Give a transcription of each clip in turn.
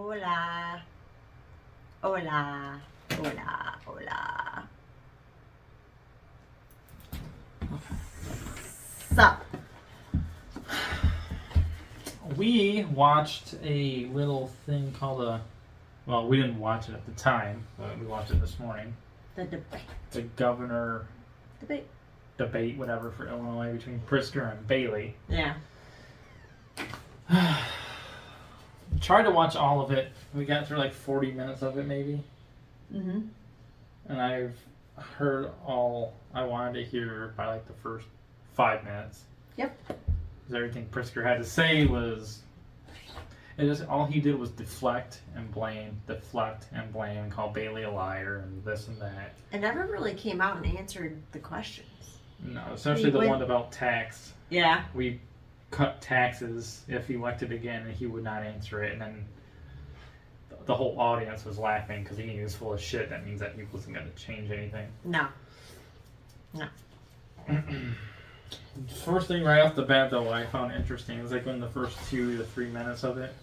Hola. Hola. Hola. Hola. Sup? We watched a little thing called well, we didn't watch it at the time, but we watched it this morning. The debate. The governor Debate. whatever, for Illinois between Pritzker and Bailey. Yeah. Tried to watch all of it. We got through like 40 minutes of it, maybe. Mm-hmm. And I've heard all I wanted to hear by like the first 5 minutes. Yep. Because everything Pritzker had to say was, all he did was deflect and blame, and call Bailey a liar and this and that. It never really came out and answered the questions. No, especially the one about tax. Yeah. We cut taxes if elected again, and he would not answer it. And then the whole audience was laughing because he knew he was full of shit. That means that he wasn't going to change anything. No. First thing right off the bat, though, I found interesting was like in the first 2 to 3 minutes of it.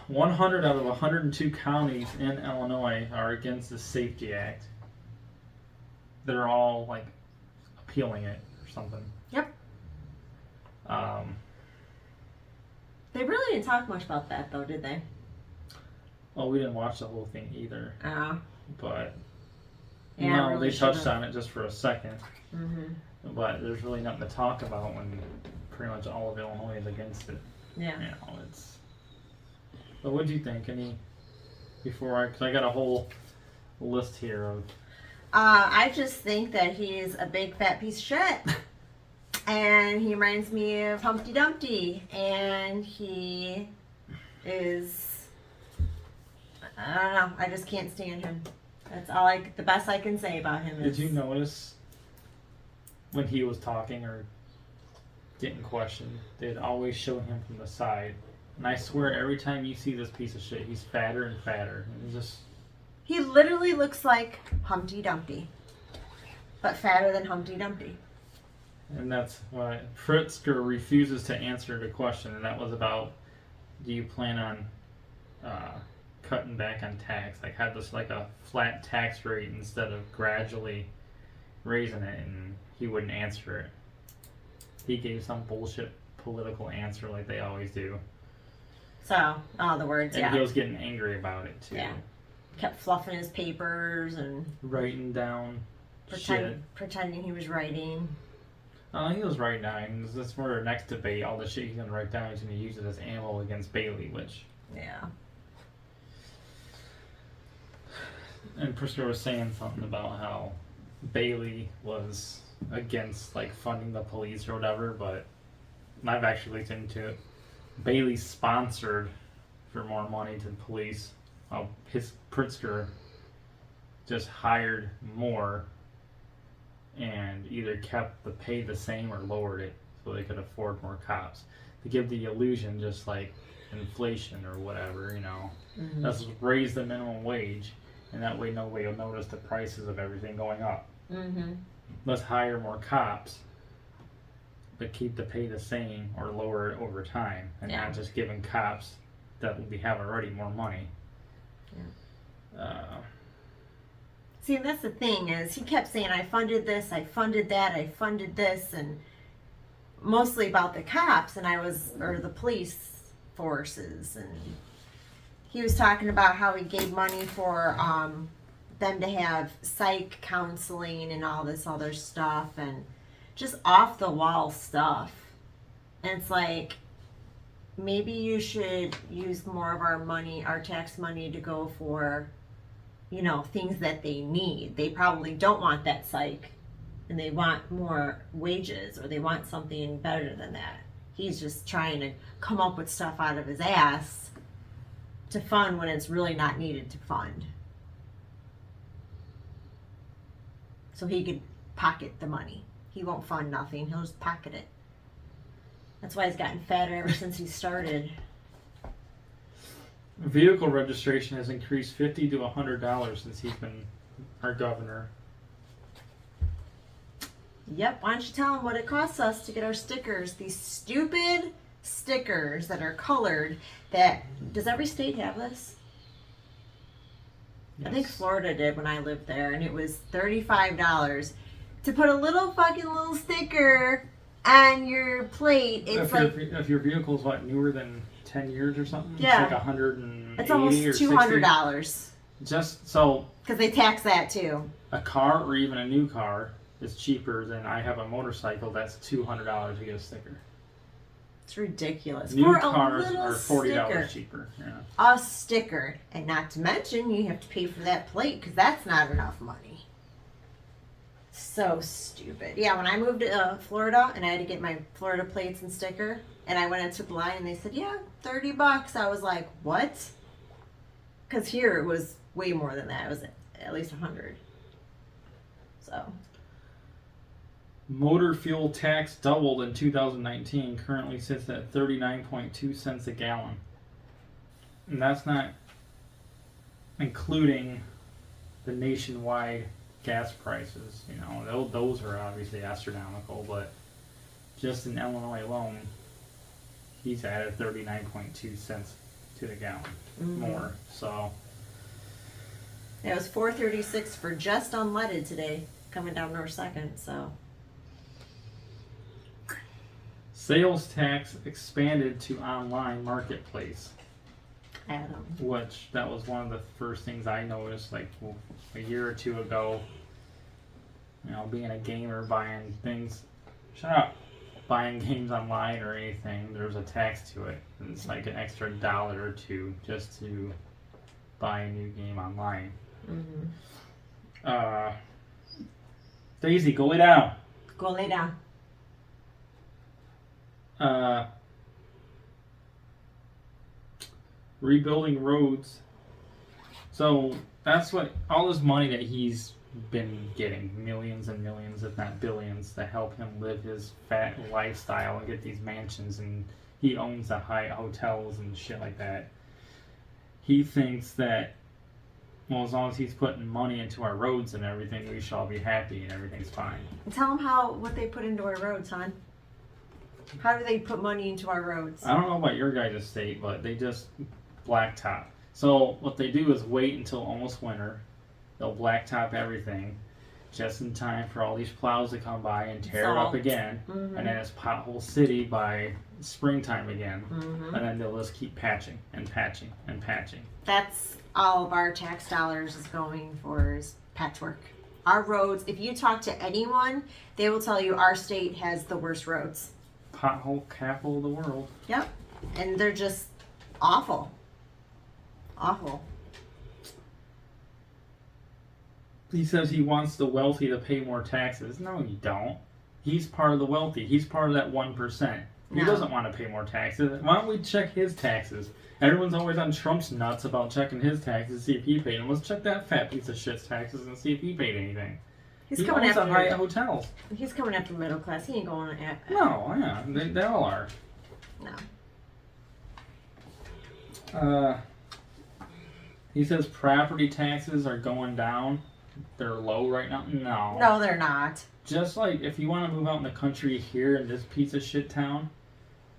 100 out of 102 counties in Illinois are against the Safety Act. They're all like appealing it or something. Yep. They really didn't talk much about that, though, did they? Well, we didn't watch the whole thing either. But yeah, no, really they touched on it just for a second. Mm-hmm. But there's really nothing to talk about when pretty much all of Illinois is against it. Yeah. You know, it's. But what do you think? Because I got a whole list here of. I just think that he's a big fat piece of shit. And he reminds me of Humpty Dumpty. And he is, I don't know, I just can't stand him. That's the best I can say about him is. Did you notice when he was talking or getting questioned, they'd always show him from the side. And I swear every time you see this piece of shit, he's fatter and fatter. And he literally looks like Humpty Dumpty, but fatter than Humpty Dumpty. And that's why Pritzker refuses to answer the question, and that was about, do you plan on cutting back on tax? Like, have this like a flat tax rate instead of gradually raising it, and he wouldn't answer it. He gave some bullshit political answer like they always do. So, all the words, and he was getting angry about it, too. Yeah. Kept fluffing his papers and writing down pretending he was writing. He was writing down. That's for our next debate. All the shit he's going to write down, he's going to use it as ammo against Bailey, which... Yeah. And Pritzker was saying something about how Bailey was against, like, funding the police or whatever, but I've actually looked into it. Bailey sponsored for more money to the police. His Pritzker just hired more and either kept the pay the same or lowered it so they could afford more cops. To give the illusion, just like inflation or whatever, you know. Mm-hmm. Let's raise the minimum wage, and that way nobody will notice the prices of everything going up. Mm-hmm. Let's hire more cops, but keep the pay the same or lower it over time, and not just giving cops that we have already more money. Yeah. See, and that's the thing is he kept saying, I funded this, I funded that, I funded this, and mostly about the cops or the police forces, and he was talking about how he gave money for them to have psych counseling and all this other stuff, and just off the wall stuff. And it's like, maybe you should use more of our money, our tax money, to go for, you know, things that they need. They probably don't want that psych, and they want more wages, or they want something better than that. He's just trying to come up with stuff out of his ass to fund when it's really not needed to fund. So he could pocket the money. He won't fund nothing. He'll just pocket it. That's why he's gotten fatter ever since he started. Vehicle registration has increased $50 to $100 since he's been our governor. Yep. Why don't you tell him what it costs us to get our stickers? These stupid stickers that are colored. That does every state have this? Yes. I think Florida did when I lived there, and it was $35 to put a little fucking little sticker on your plate. It's if your vehicle's newer than 10 years or something, yeah, it's like 180 it's almost $200. Just so because they tax that too. A car or even a new car is cheaper than I have a motorcycle. That's $200 to get a sticker. It's ridiculous. New For cars a little are $40 sticker. cheaper. Yeah. A sticker, and not to mention you have to pay for that plate because that's not enough money. So stupid. Yeah, when I moved to Florida and I had to get my Florida plates and sticker, and I went into the line and they said, "Yeah, $30." I was like, "What?" Because here it was way more than that. It was at least $100. So. Motor fuel tax doubled in 2019, currently sits at 39.2 cents a gallon. And that's not including the nationwide gas prices. You know, those are obviously astronomical, but just in Illinois alone, he's added 39.2 cents to the gallon more. So it was $4.36 for just unleaded today, coming down North 2nd, so. Sales tax expanded to online marketplace. Adam. Which, that was one of the first things I noticed, like a year or two ago. You know, being a gamer, buying things. Shut up! Buying games online or anything, there's a tax to it. And it's like an extra $1 or $2 just to buy a new game online. Daisy, go lay down. Go lay down. Rebuilding roads. So that's what all this money that he's been getting, millions and millions, if not billions, to help him live his fat lifestyle and get these mansions, and he owns the high hotels and shit like that. He thinks that, well, as long as he's putting money into our roads and everything, we shall be happy and everything's fine. Tell him what they put into our roads, hon. How do they put money into our roads? I don't know about your guys' state, but they just blacktop. So what they do is wait until almost winter. They'll blacktop everything just in time for all these plows to come by and tear it up again. And then it's pothole city by springtime again. And then they'll just keep patching and patching and patching. That's all of our tax dollars is going for, is patchwork. Our roads, if you talk to anyone, they will tell you our state has the worst roads. Pothole capital of the world. Yep. And they're just awful. Awful. He says he wants the wealthy to pay more taxes. No, you don't. He's part of the wealthy. He's part of that 1%. He doesn't want to pay more taxes. Why don't we check his taxes? Everyone's always on Trump's nuts about checking his taxes, see if he paid them. Let's check that fat piece of shit's taxes and see if he paid anything. He coming after Hyatt hotels. He's coming after middle class. He ain't going at. No, yeah, they all are. No. He says property taxes are going down. They're low right now. No. No, they're not. Just like if you want to move out in the country here in this piece of shit town,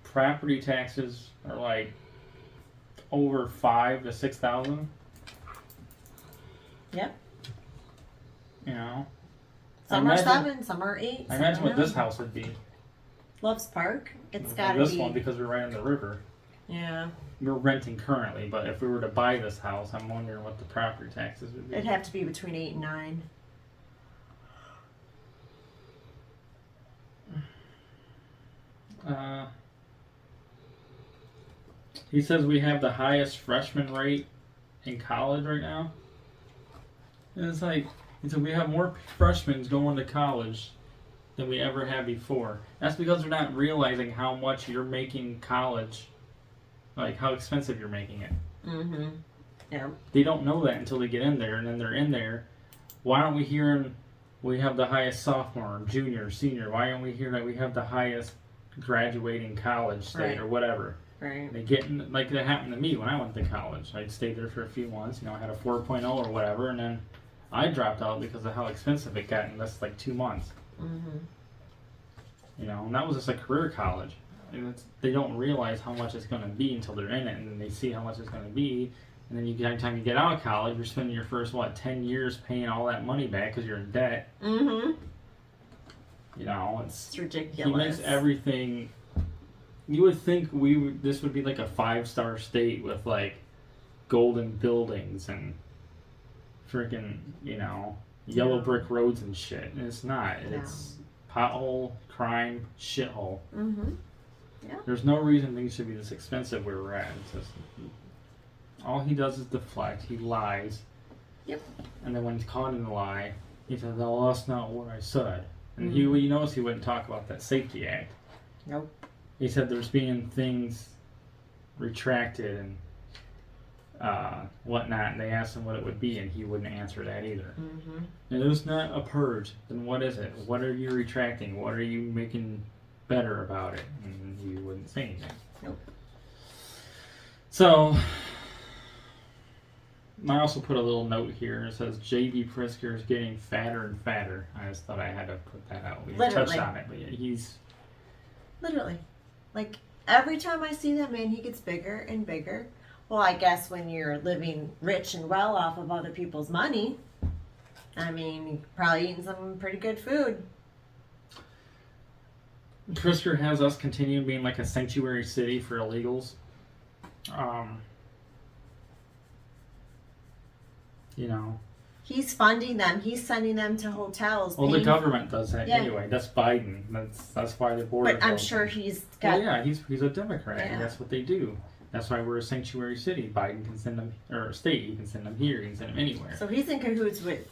property taxes are like over $5,000 to $6,000. Yep. You know. Some are 7, some are 8. I imagine what this house would be. Loves Park. It's got to be. This one because we're right on the river. Yeah. We're renting currently, but if we were to buy this house, I'm wondering what the property taxes would be. It'd have to be between 8 and 9. He says we have the highest freshman rate in college right now. And it's like, he said we have more freshmen going to college than we ever had before. That's because they're not realizing how much you're making college, like how expensive you're making it. Yeah. They don't know that until they get in there, and then they're in there. Why aren't we hearing we have the highest sophomore, junior, senior? Why aren't we hearing that we have the highest graduating college state or whatever? Right. They get in, like that happened to me when I went to college. I stayed there for a few months. You know, I had a 4.0 or whatever, and then I dropped out because of how expensive it got in just like 2 months. You know, and that was just a career college. they don't realize how much it's going to be until they're in it, and then they see how much it's going to be, and then by the time you get out of college, you're spending your first 10 years paying all that money back because you're in debt. Mm-hmm. You know, it's ridiculous. He makes everything. You would think this would be like a 5-star state with like golden buildings and freaking yellow brick roads and shit, and it's not. It's pothole, crime, shithole. Mm-hmm. Yeah. There's no reason things should be this expensive where we're at. It's just, all he does is deflect. He lies. Yep. And then when he's caught in the lie, he says, "Oh, that's not what I said." And Mm-hmm. he knows he wouldn't talk about that Safety Act. Nope. He said there's being things retracted and whatnot, and they asked him what it would be, and he wouldn't answer that either. Mm-hmm. And it was not a purge. Then what is it? What are you retracting? What are you making better about it? And he wouldn't say anything. Nope. So, I also put a little note here. It says J.B. Pritzker is getting fatter and fatter. I just thought I had to put that out. We touched on it, but yeah, he's... Literally. Like, every time I see that man, he gets bigger and bigger. Well, I guess when you're living rich and well off of other people's money, I mean, you're probably eating some pretty good food. Pritzker has us continue being like a sanctuary city for illegals. He's funding them. He's sending them to hotels. Well, the government does that anyway. That's Biden. That's why the border. But I'm sure he's got. Well, yeah, he's a Democrat. Yeah. And that's what they do. That's why we're a sanctuary city. Biden can send them, or state, he can send them here. He can send them anywhere. So he's in cahoots with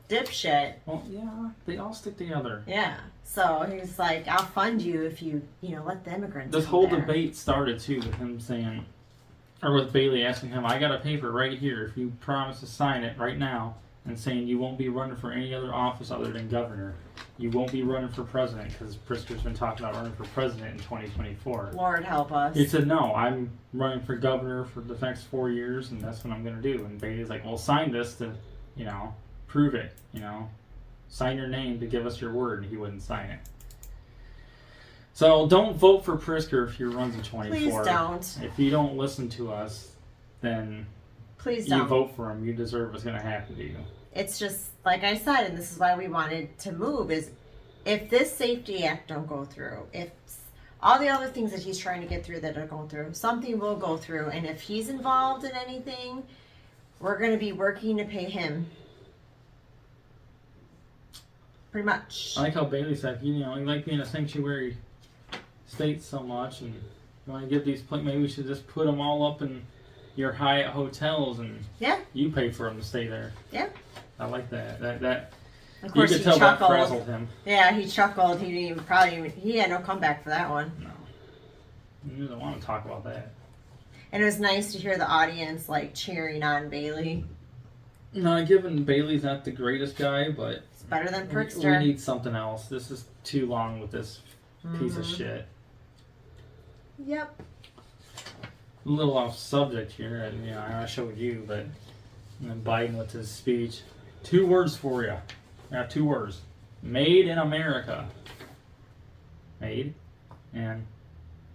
dipshit. Well, yeah, they all stick together. Yeah. So he's like, I'll fund you if you let the immigrants. This whole debate started too with him saying, or with Bailey asking him, "I got a paper right here. If you promise to sign it right now," and saying you won't be running for any other office other than governor. You won't be running for president, because Pritzker's been talking about running for president in 2024. Lord help us. He said, "No, I'm running for governor for the next 4 years, and that's what I'm going to do." And Bailey's like, "Well, sign this to, prove it, Sign your name to give us your word," and he wouldn't sign it. So don't vote for Pritzker if he runs in 24. Please don't. If you don't listen to us, then... Please don't. You vote for him. You deserve what's going to happen to you. It's just, like I said, and this is why we wanted to move, is if this Safety Act don't go through, if all the other things that he's trying to get through that are going through, something will go through. And if he's involved in anything, we're going to be working to pay him. Pretty much. I like how Bailey said, you like being a sanctuary state so much, and you want to give these, maybe we should just put them all up in your Hyatt hotels, and you pay for them to stay there. Yeah. I like that. That of course, you could tell chuckled. that frazzled him. Yeah, he chuckled. He didn't he had no comeback for that one. No. He doesn't want to talk about that. And it was nice to hear the audience cheering on Bailey. No, given Bailey's not the greatest guy, but it's better than Pritzker. We need something else. This is too long with this piece of shit. Yep. A little off subject here, and I showed you, but then Biden with his speech. 2 words for you. I have 2 words. Made in America. Made in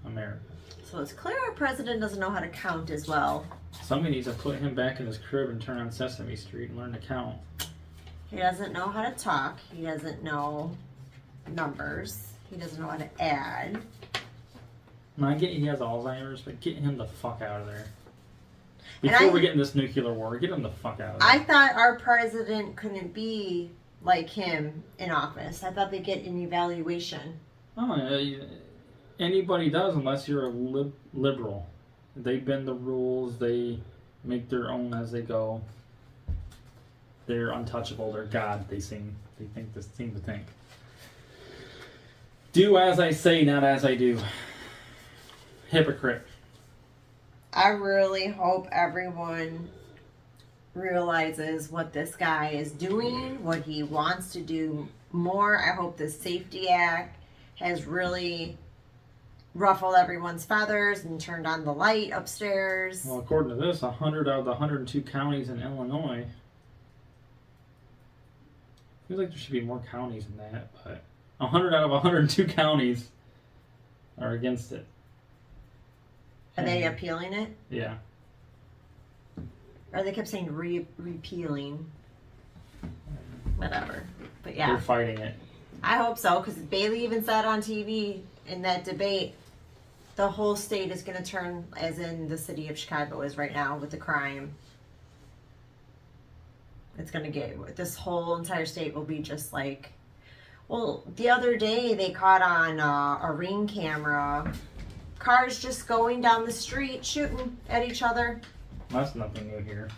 America. So it's clear our president doesn't know how to count as well. Somebody needs to put him back in his crib and turn on Sesame Street and learn to count. He doesn't know how to talk. He doesn't know numbers. He doesn't know how to add. Now, I get he has Alzheimer's, but get him the fuck out of there. Before we get in this nuclear war, get him the fuck out of there. I thought our president couldn't be like him in office. I thought they'd get an evaluation. Oh, anybody does unless you're a liberal. They bend the rules. They make their own as they go. They're untouchable. They're God. They seem to think. Do as I say, not as I do. Hypocrite. I really hope everyone realizes what this guy is doing, what he wants to do more. I hope the Safety Act has really ruffled everyone's feathers and turned on the light upstairs. Well, according to this, 100 out of the 102 counties in Illinois. Feels like there should be more counties than that, but 100 out of 102 counties are against it. Are they appealing it? Yeah. Or they kept saying repealing. Whatever. But yeah. They're fighting it. I hope so, because Bailey even said on TV in that debate, the whole state is going to turn, as in the city of Chicago is right now with the crime. It's going to get, this whole entire state will be just like, well, the other day they caught on a Ring camera cars just going down the street shooting at each other. That's nothing new here.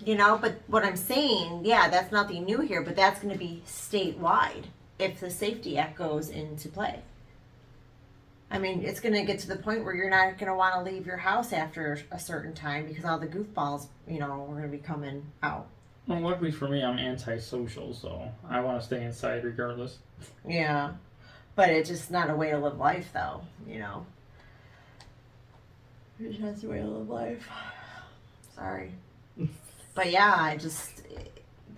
You know, but what I'm saying, yeah, that's nothing new here, but that's going to be statewide if the Safety Act goes into play. I mean, it's going to get to the point where you're not going to want to leave your house after a certain time because all the goofballs, you know, are going to be coming out. Well, luckily for me, I'm antisocial, so I want to stay inside regardless. Yeah, but it's just not a way to live life, though, you know. It's just a way to live life. Sorry. But yeah,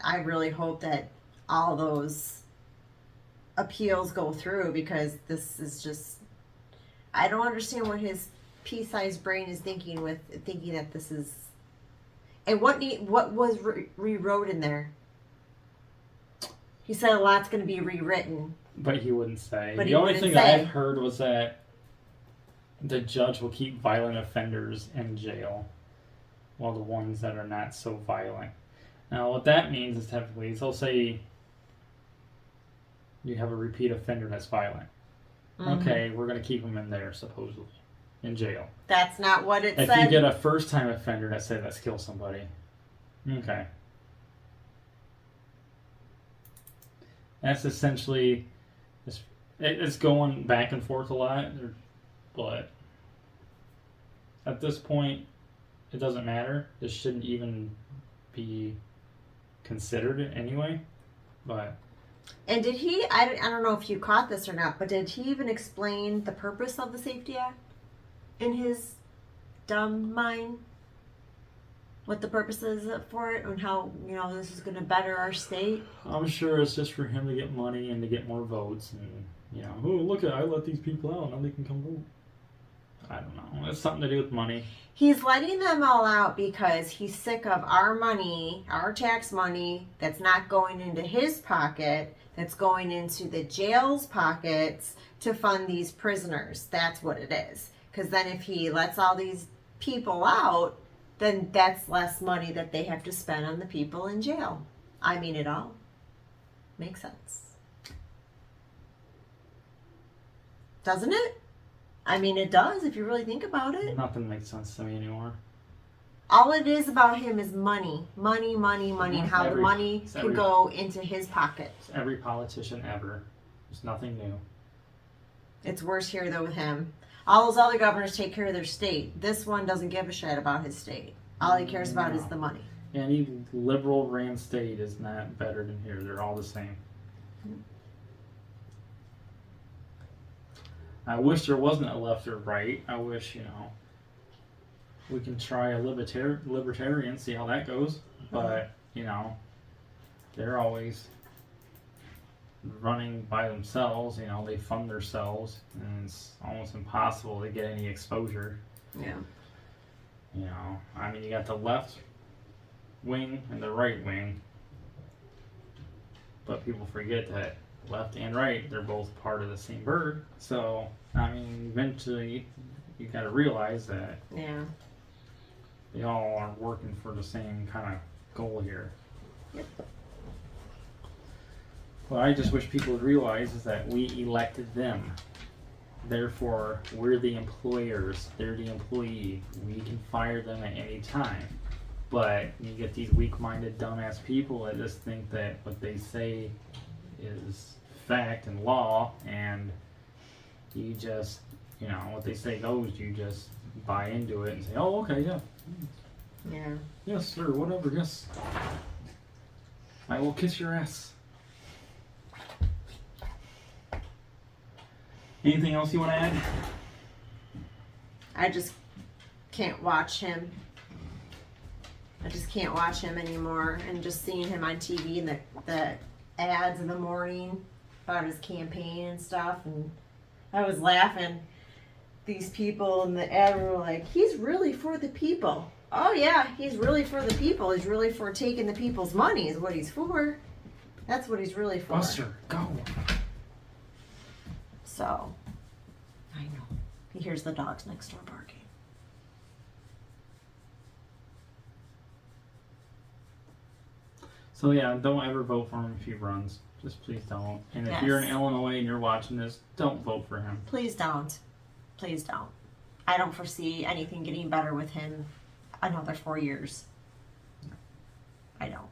I really hope that all those appeals go through because this is just, I don't understand what his pea-sized brain is thinking that this is, and what was rewrote in there? He said a lot's going to be rewritten. But he wouldn't say. But the only thing that I've heard was that the judge will keep violent offenders in jail, while the ones that are not so violent. Now, what that means is typically, they'll say you have a repeat offender that's violent. Mm-hmm. Okay, we're going to keep them in there, supposedly, in jail. That's not what it said. If you get a first-time offender that say let's kill somebody, okay. That's essentially, it's going back and forth a lot, but at this point, it doesn't matter. This shouldn't even be considered anyway. But and did he? I don't know if you caught this or not, but did he even explain the purpose of the Safety Act in his dumb mind? What the purpose is for it and how, you know, this is going to better our state? I'm sure it's just for him to get money and to get more votes and, you know, oh, look I let these people out, now they can come vote. I don't know. It's something to do with money. He's letting them all out because he's sick of our money, our tax money, that's not going into his pocket, that's going into the jail's pockets to fund these prisoners. That's what it is. Because then if he lets all these people out, then that's less money that they have to spend on the people in jail. I mean, it all makes sense. Doesn't it? I mean, it does if you really think about it. Nothing makes sense to me anymore. All it is about him is money. Money, money, money, and how the money can go into his pocket. It's every politician ever. There's nothing new. It's worse here, though, with him. All those other governors take care of their state. This one doesn't give a shit about his state. All he cares about is the money. Any liberal ran state is not better than here. They're all the same. I wish there wasn't a left or right. I wish, you know, we can try a libertarian, see how that goes. But, you know, they're always running by themselves. You know, they fund themselves, and it's almost impossible to get any exposure. Yeah. You know, I mean, you got the left wing and the right wing, but people forget that left and right, they're both part of the same bird. So, I mean, eventually you got to realize that they all are working for the same kind of goal here. Yep. What I just wish people would realize is that we elected them. Therefore, we're the employers, they're the employee. We can fire them at any time. But you get these weak-minded, dumbass people that just think that what they say is fact and law, and you just, you know, what they say goes, you just buy into it and say, oh, okay, yeah. Yeah. Yes, sir, whatever, yes. I will kiss your ass. Anything else you want to add? I just can't watch him. I just can't watch him anymore. And just seeing him on TV and the ads in the morning about his campaign and stuff. And I was laughing these people in the ad were like, he's really for the people. Oh yeah, he's really for the people. He's really for taking the people's money is what he's for. That's what he's really for. Buster, go. So, I know. He hears the dogs next door barking. So yeah, don't ever vote for him if he runs. Just please don't. And if you're in Yes. Illinois and you're watching this, don't vote for him. Please don't. Please don't. I don't foresee anything getting better with him another 4 years. I don't.